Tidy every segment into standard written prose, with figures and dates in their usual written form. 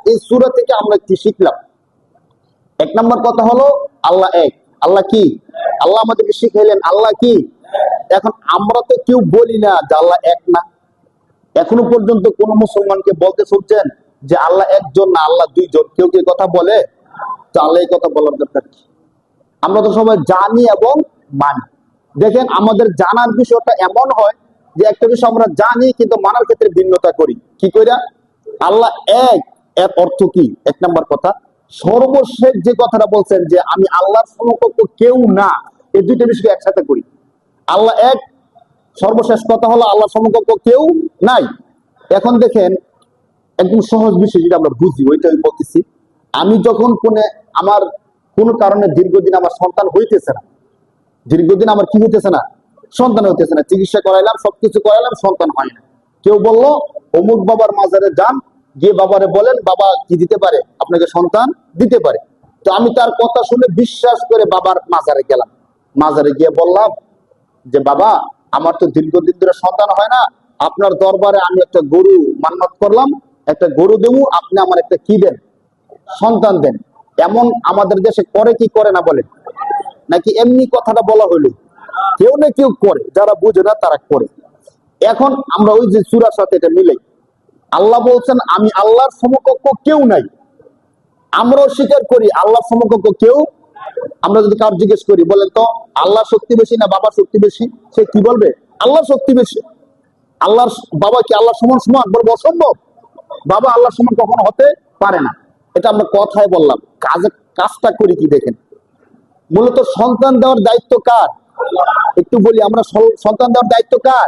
এই সূরা থেকে আমরা কি শিখলাম? এক নম্বর কথা হলো আল্লাহ এক। আল্লাহ কি? আল্লাহ আমাদেরকে শিখাইলেন আল্লাহ কি। এখন আমরা তো কেউ বলি না যে আল্লাহ এক না। এখনো পর্যন্ত কোন মুসলমানকে বলতে শুনছেন যে আল্লাহ একজন না আল্লাহ দুইজন? কেউ কি কথা বলে? তো আল্লাহ এই কথা বলার দরকার কি? আমরা তো সবাই জানি এবং মানি। দেখেন আমাদের জানার বিষয়টা এমন হয় যে একটা বিষয় আমরা জানি কিন্তু মানার ক্ষেত্রে ভিন্নতা করি। কি কইরা? আল্লাহ এক, এর অর্থ কি? এক নাম্বার কথা, সর্বশেষ যে কথাটা বলছেন যে আমি আল্লাহর সমকক্ষ কেউ না, এই দুইটা বিষয় একসাথে করি। আল্লাহ এক, সর্বশেষ কথা হলো আল্লাহর সমকক্ষ কেউ নাই। এখন দেখেন একদম সহজ বিষয় যেটা আমরা বুঝি ওইটাই বলতেছি। আমি যখন আমার কোনো কারণে দীর্ঘদিন আমার সন্তান হইতেছে না, দীর্ঘদিন আমার কি হইতেছে না, সন্তান হইতেছে না, চিকিৎসা করাইলাম, সবকিছু করাইলাম, সন্তান হয় না। কেউ বললো অমুক বাবার মাজারে যান, গিয়ে বাবারে বলেন বাবা কি দিতে পারে, আপনাকে সন্তান দিতে পারে। তো আমি তার কথা শুনে বিশ্বাস করে বাবার মাজারে গেলাম। মাজারে গিয়ে বললাম যে বাবা আমার তো দীর্ঘদিন ধরে সন্তান হয় না, আপনার দরবারে আমি একটা গরু মান্নত করলাম, একটা গরু দেবো, আপনি আমার একটা কি দেন, সন্তান দেন। এমন আমাদের দেশে করে কি করে না বলেন? নাকি এমনি কথাটা বলা হইলো? কেউ না কেউ করে, যারা বুঝে না তারা করে। এখন আমরা ওই যে সূরার সাথে এটা মিলাই, আল্লাহ বলছেন আমি আল্লাহর সমকক্ষ কেউ নাই। আমরাও স্বীকার করি আল্লাহর সমকক্ষ কেউ। আমরা যদি কার জিজ্ঞেস করি বলেন তো আল্লাহ শক্তি বেশি না বাবার শক্তি বেশি, সে কি বলবে? আল্লাহর শক্তি বেশি। আল্লাহর বাবা কি আল্লাহর সমান সমান? বলবো অসম্ভব। বাবা আল্লাহর সমান কখনো হতে পারে না। এটা আমরা কথায় বললাম, কাজটা করি কি দেখেন। মূলত সন্তান দেওয়ার দায়িত্ব কার? একটু বলি, আমরা সন্তান দেওয়ার দায়িত্ব কার?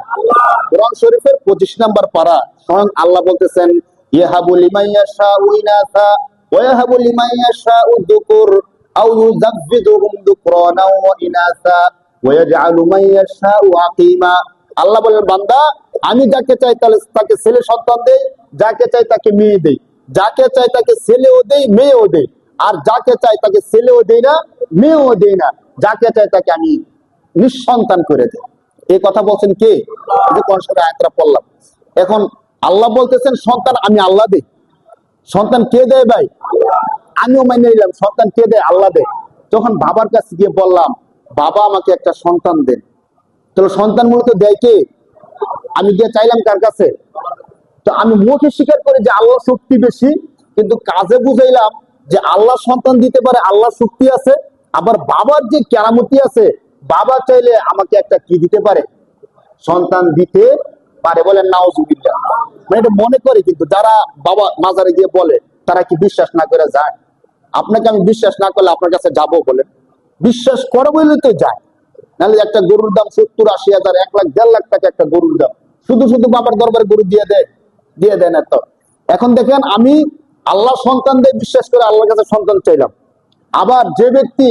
কোরআন শরীফের 25 নম্বর পারা স্বয়ং আল্লাহ বলতেছেন ইয়াহাবু লিমান ইয়াশাউ ইনাসা ওয়া ইয়াহাবু লিমান ইয়াশাউ যুকুর আও ইউযাব্বিদুহুম যুকরানা ওয়া ইনাসা ওয়া ইয়াজআলু মান ইয়াশাউ আকিমা। আল্লাহ বলেন বান্দা আমি যাকে চাই তাকে ছেলে সন্তান দেই, যাকে চাই তাকে মেয়ে দেই, যাকে চাই তাকে ছেলেও দেই মেয়েও দেই, আর যাকে চাই তাকে ছেলেও দেই না মেয়েও দেই না, যাকে চাই তাকে আমি নিঃসন্তান করে দেয়। এই কথা বলছেন কে? এই যে কোরআন শরীফের আয়াতটা পড়লাম। এখন আল্লাহ বলতেছেন সন্তান আমি আল্লাহ দেই। সন্তান কে দেয় ভাই? আমিও মেনে নিলাম সন্তান কে দেয়? আল্লাহ দেয়। যখন বাবার কাছে গিয়ে বললাম বাবা আমাকে একটা সন্তান দেন, তাহলে সন্তান মূলত দেয় কে? আমি গিয়ে চাইলাম কার কাছে? তো আমি মুখে স্বীকার করি যে আল্লাহ শক্তি বেশি, কিন্তু কাজে বুঝাইলাম যে আল্লাহ সন্তান দিতে পারে, আল্লাহ শক্তি আছে। আবার বাবার যে কেরামতি আছে, বাবা চাইলে আমাকে একটা কি দিতে পারে, সন্তান দিতে পারে। বলেন নাউজুবিল্লাহ। মানে এটা মনে করে, কিন্তু যারা বাবা মাজারে গিয়ে বলে তারা কি বিশ্বাস না করে যায়? আপনাকে আমি বিশ্বাস না করলে আপনার কাছে যাবো বলেন? বিশ্বাস করে বলে তো যায়। নাহলে একটা গরুর দাম 70-80 হাজার, 1 লাখ 1.5 লাখ টাকা একটা গরুর দাম, শুধু শুধু বাবার দরবারে গরু দিয়ে দেয় না তো। এখন দেখেন আমি আল্লাহ সন্তান দেয় বিশ্বাস করে আল্লাহর কাছে সন্তান চাইলাম। আবার যে ব্যক্তি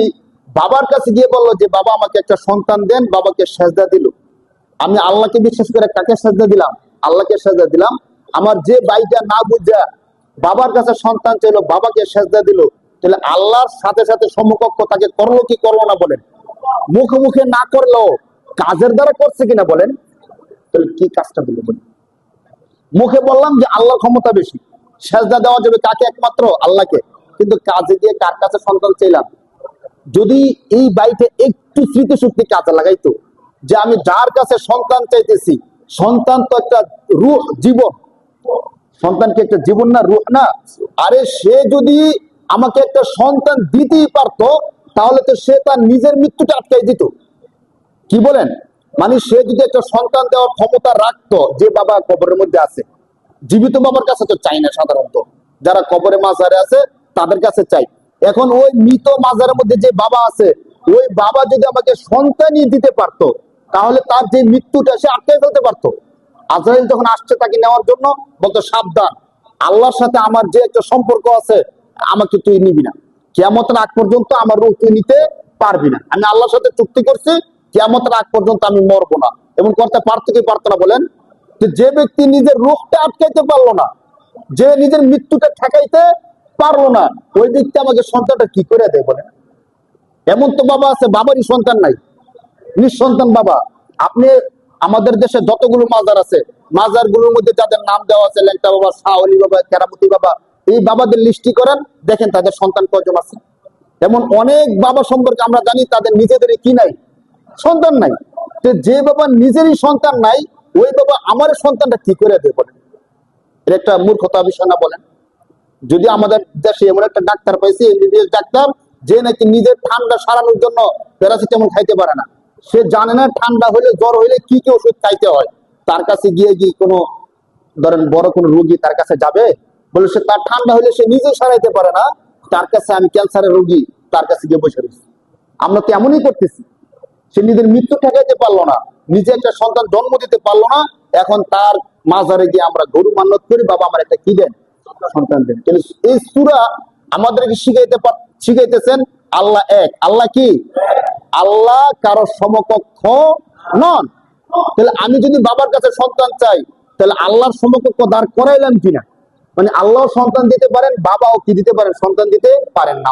বাবার কাছে গিয়ে বললো যে বাবা আমাকে একটা সন্তান দেন, বাবাকে সেজদা দিল, আমি আল্লাহকে বিশ্বাস করে কাকে সেজদা দিলাম? আল্লাহকে সেজদা দিলাম। আমার যে ভাইটা না বুঝা বাবার কাছে সন্তান চাইলো, বাবাকে সেজদা দিল, তাহলে আল্লাহর সাথে সাথে সমকক্ষ তাকে করলো কি করলো না বলেন? মুখে মুখে না করলেও কাজের দ্বারা করছে কিনা বলেন? তাহলে কি কাজটা দিল বলেন? মুখে বললাম যে আল্লাহর ক্ষমতা বেশি, সেজদা দেওয়া যাবে কাকে? একমাত্র আল্লাহকে। কিন্তু কাজে গিয়ে কার কাছে সন্তান চাইলাম? যদি এই বাড়িতে একটু স্মৃতিশক্তি কাজে লাগাইতো যে আমি যার কাছে সন্তান চাইতেছি, সন্তান তো একটা রূহ, জীবন। সন্তান কি একটা জীবন না, রূহ না? আরে সে যদি আমাকে একটা সন্তান দিতেই পারতো, তাহলে তো সে তার নিজের মৃত্যুটা আটকাই দিত। কি বলেন? মানে সে যদি একটা সন্তান দেওয়ার ক্ষমতা রাখতো, যে বাবা কবরের মধ্যে আছে, জীবিত বাবার কাছে তো চাই না সাধারণত, যারা কবরে মাজারে আছে তাদের কাছে চাই। এখন ওই মৃত মাজারের মধ্যে যে বাবা আছে, ওই বাবা যদি আমাকে সন্তানই দিতে পারতো, তাহলে তার যে মৃত্যুটা সে আটকে ফেলতে পারতো। আজরাইল যখন আসছে তাকে নেওয়ার জন্য, বলতো সাবধান, আল্লাহর সাথে আমার যে একটা সম্পর্ক আছে, আমাকে তুই নিবি না, কিয়ামতের আগ পর্যন্ত আমার রূহ তুই নিতে পারবি না। আমি আল্লাহর সাথে চুক্তি করছি, কিয়ামতের আগ পর্যন্ত আমি মরবো না। এবং করতে পারতো কি পারতো না বলেন? যে ব্যক্তি নিজের রূহটা আটকাইতে পারলো না, যে নিজের মৃত্যুটা ঠেকাইতে পারলো না, ওই ব্যক্তি আমাকে সন্তানটা কি করে দেয় বলেন? এমন তো বাবা আছে বাবারই সন্তান নাই, নিঃসন্তান বাবা। আপনি আমাদের দেশে যতগুলো মাজার আছে, মাজার গুলোর মধ্যে যাদের নাম দেওয়া আছে ল্যাংটা বাবা, শাহ ওলি বাবা, কেরামতি বাবা, এই বাবাদের লিস্টি করেন, দেখেন তাদের সন্তান কয়জন আছে। এমন অনেক বাবা সম্পর্কে আমরা জানি তাদের নিজেদেরই কি নাই, সন্তান নাই। যে বাবা নিজেরই সন্তান নাই, ওই বাবা আমার সন্তানটা কি করে দেবে বলেন? এটা একটা মূর্খতা বিষয় না বলেন? যদি আমাদের দেশে এমন একটা ডাক্তার পাইছি, এমবিবিএস ডাক্তার, যে নাকি নিজের ঠান্ডা সারানোর জন্য প্যারাসিটামল খাইতে পারে না, সে জানে না ঠান্ডা হইলে জ্বর হইলে কি কি ওষুধ খাইতে হয়। তার কাছে গিয়ে কোনো ধরেন বড় কোনো রোগী তার কাছে যাবে, বলে সে তার ঠান্ডা হইলে সে নিজে সারাইতে পারে না, তার কাছে আমি ক্যান্সারের রোগী, তার কাছে গিয়ে বসে রয়েছি। আমরা তো এমনই করতেছি। সে নিজের মৃত্যু ঠেকাইতে পারলো না, নিজে একটা সন্তান জন্ম দিতে পারলো না, এখন তার মাজারে গিয়ে আমরা গরু মান্যত করি, বাবা আমার একটা কি দেন, সন্তান দেন। কিন্তু এই সূরা আমাদেরকে শিখাইতেছেন আল্লাহ এক। আল্লাহ কি? আল্লাহ কারো সমকক্ষ নন। তাহলে আমি যদি বাবার কাছে সন্তান চাই, তাহলে আল্লাহর সমকক্ষ দাঁড় করাইলাম কিনা? মানে আল্লাহ সন্তান দিতে পারেন, বাবাও কি দিতে পারেন, সন্তান দিতে পারেন না।